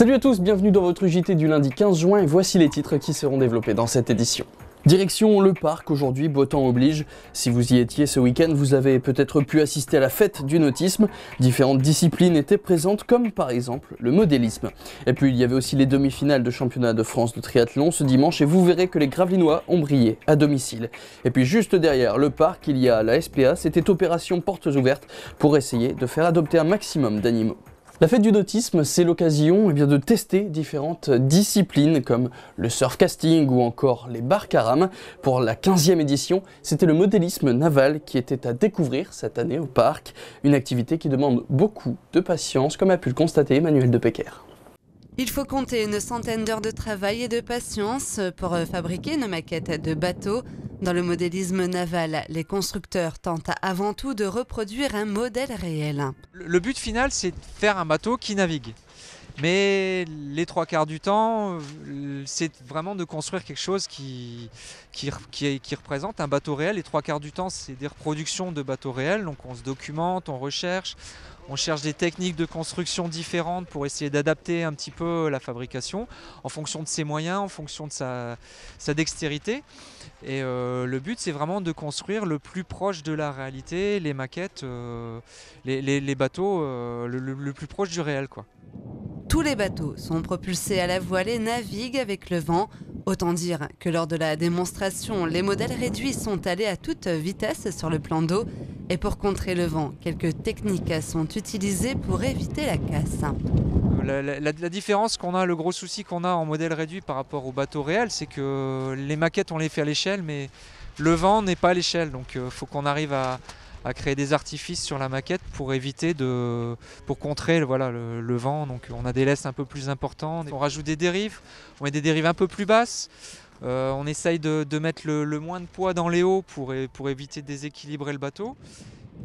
Salut à tous, bienvenue dans votre JT du lundi 15 juin et voici les titres qui seront développés dans cette édition. Direction le parc aujourd'hui, beau temps oblige. Si vous y étiez ce week-end, vous avez peut-être pu assister à la fête du nautisme. Différentes disciplines étaient présentes comme par exemple le modélisme. Et puis il y avait aussi les demi-finales de championnat de France de triathlon ce dimanche et vous verrez que les Gravelinois ont brillé à domicile. Et puis juste derrière le parc, il y a la SPA, c'était opération portes ouvertes pour essayer de faire adopter un maximum d'animaux. La fête du nautisme, c'est l'occasion de tester différentes disciplines comme le surfcasting ou encore les barques à rames. Pour la 15e édition, c'était le modélisme naval qui était à découvrir cette année au parc. Une activité qui demande beaucoup de patience, comme a pu le constater Emmanuel de Pecker. Il faut compter une centaine d'heures de travail et de patience pour fabriquer une maquette de bateau. Dans le modélisme naval, les constructeurs tentent avant tout de reproduire un modèle réel. Le but final, c'est de faire un bateau qui navigue. Mais les trois quarts du temps, c'est vraiment de construire quelque chose qui représente un bateau réel. Les trois quarts du temps, c'est des reproductions de bateaux réels. Donc on se documente, on recherche. On cherche des techniques de construction différentes pour essayer d'adapter un petit peu la fabrication en fonction de ses moyens, en fonction de sa dextérité. Et le but, c'est vraiment de construire le plus proche de la réalité, les maquettes, les bateaux le plus proche du réel, quoi. Tous les bateaux sont propulsés à la voile et naviguent avec le vent. Autant dire que lors de la démonstration, les modèles réduits sont allés à toute vitesse sur le plan d'eau. Et pour contrer le vent, quelques techniques sont utilisées pour éviter la casse. La différence qu'on a, le gros souci qu'on a en modèle réduit par rapport au bateau réel, c'est que les maquettes, on les fait à l'échelle, mais le vent n'est pas à l'échelle. Donc il faut qu'on arrive à créer des artifices sur la maquette pour éviter pour contrer le vent. Donc on a des laisses un peu plus importantes. On rajoute des dérives, on met des dérives un peu plus basses. On essaye de mettre le moins de poids dans les hauts pour éviter de déséquilibrer le bateau.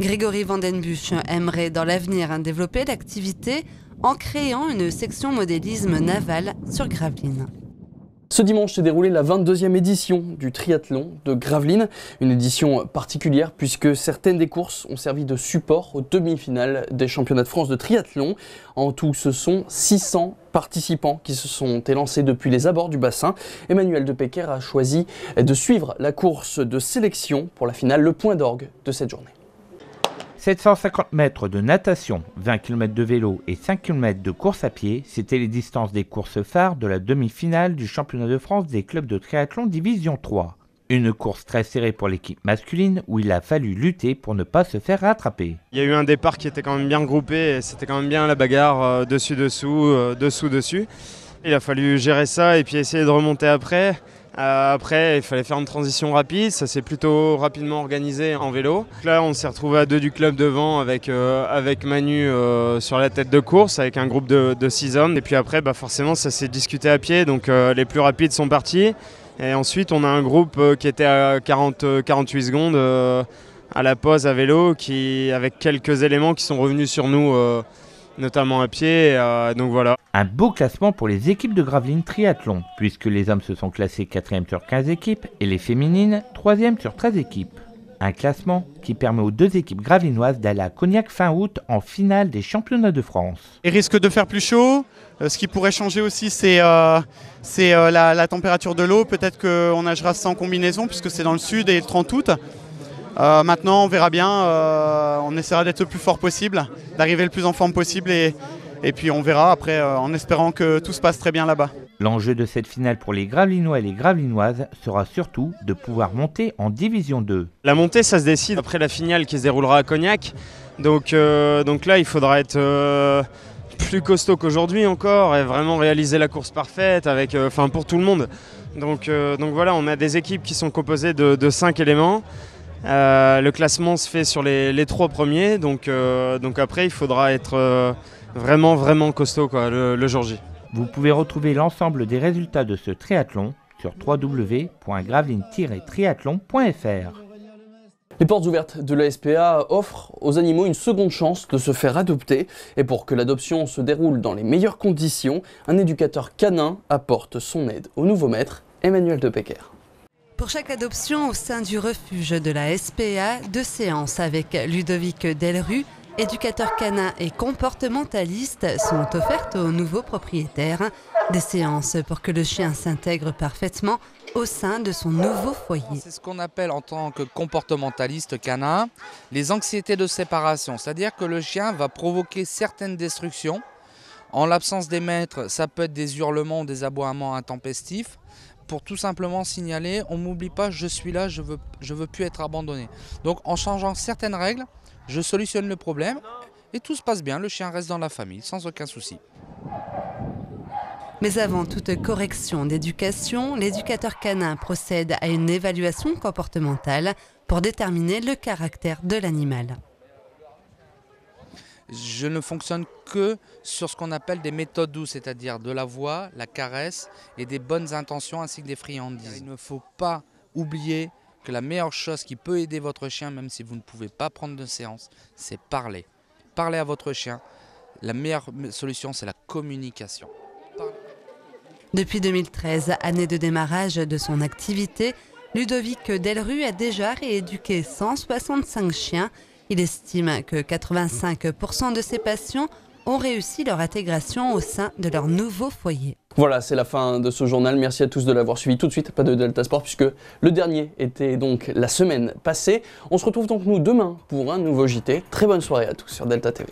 Grégory Vandenbusch aimerait dans l'avenir développer l'activité en créant une section modélisme naval sur Gravelines. Ce dimanche s'est déroulée la 22e édition du triathlon de Gravelines, une édition particulière puisque certaines des courses ont servi de support aux demi-finales des championnats de France de triathlon. En tout, ce sont 600 participants qui se sont élancés depuis les abords du bassin. Emmanuel de Pecker a choisi de suivre la course de sélection pour la finale, le point d'orgue de cette journée. 750 mètres de natation, 20 km de vélo et 5 km de course à pied, c'était les distances des courses phares de la demi-finale du championnat de France des clubs de triathlon division 3. Une course très serrée pour l'équipe masculine où il a fallu lutter pour ne pas se faire rattraper. Il y a eu un départ qui était quand même bien groupé et c'était quand même bien la bagarre dessus-dessous, dessous-dessus. Il a fallu gérer ça et puis essayer de remonter après. Après, il fallait faire une transition rapide, ça s'est plutôt rapidement organisé en vélo. Là, on s'est retrouvé à deux du club devant avec Manu sur la tête de course, avec un groupe de 6 hommes. Et puis après, forcément, ça s'est discuté à pied, donc les plus rapides sont partis. Et ensuite, on a un groupe qui était à 48 secondes à la pause à vélo, avec quelques éléments qui sont revenus sur nous, notamment à pied. Donc voilà. Un beau classement pour les équipes de Gravelines triathlon, puisque les hommes se sont classés 4e sur 15 équipes et les féminines 3e sur 13 équipes. Un classement qui permet aux deux équipes gravelinoises d'aller à Cognac fin août en finale des championnats de France. Il risque de faire plus chaud. Ce qui pourrait changer aussi, c'est la température de l'eau. Peut-être qu'on nagera sans combinaison puisque c'est dans le sud et le 30 août. Maintenant, on verra bien. On essaiera d'être le plus fort possible, d'arriver le plus en forme possible et puis on verra après en espérant que tout se passe très bien là-bas. L'enjeu de cette finale pour les Gravelinois et les Gravelinoises sera surtout de pouvoir monter en Division 2. La montée, ça se décide après la finale qui se déroulera à Cognac. Donc là, il faudra être plus costaud qu'aujourd'hui encore et vraiment réaliser la course parfaite pour tout le monde. Donc voilà, on a des équipes qui sont composées de 5 éléments. Le classement se fait sur les 3 premiers, donc après il faudra être vraiment costaud le jour J. Vous pouvez retrouver l'ensemble des résultats de ce triathlon sur www.gravelines-triathlon.fr. Les portes ouvertes de la SPA offrent aux animaux une seconde chance de se faire adopter. Et pour que l'adoption se déroule dans les meilleures conditions, un éducateur canin apporte son aide au nouveau maître, Emmanuel de Pecker. Pour chaque adoption au sein du refuge de la SPA, 2 séances avec Ludovic Delru, éducateurs canins et comportementalistes sont offertes aux nouveaux propriétaires. Des séances pour que le chien s'intègre parfaitement au sein de son nouveau foyer. C'est ce qu'on appelle en tant que comportementaliste canin les anxiétés de séparation. C'est-à-dire que le chien va provoquer certaines destructions. En l'absence des maîtres, ça peut être des hurlements, des aboiements intempestifs. Pour tout simplement signaler, on m'oublie pas, je suis là, je veux plus être abandonné. Donc en changeant certaines règles, je solutionne le problème et tout se passe bien, le chien reste dans la famille sans aucun souci. Mais avant toute correction d'éducation, l'éducateur canin procède à une évaluation comportementale pour déterminer le caractère de l'animal. Je ne fonctionne que sur ce qu'on appelle des méthodes douces, c'est-à-dire de la voix, la caresse et des bonnes intentions ainsi que des friandises. Il ne faut pas oublier que la meilleure chose qui peut aider votre chien, même si vous ne pouvez pas prendre de séance, c'est parler. Parler à votre chien. La meilleure solution, c'est la communication. Depuis 2013, année de démarrage de son activité, Ludovic Delru a déjà rééduqué 165 chiens. Il estime que 85% de ses patients ont réussi leur intégration au sein de leur nouveau foyer. Voilà, c'est la fin de ce journal. Merci à tous de l'avoir suivi tout de suite. Pas de Delta Sport puisque le dernier était donc la semaine passée. On se retrouve donc nous demain pour un nouveau JT. Très bonne soirée à tous sur Delta TV.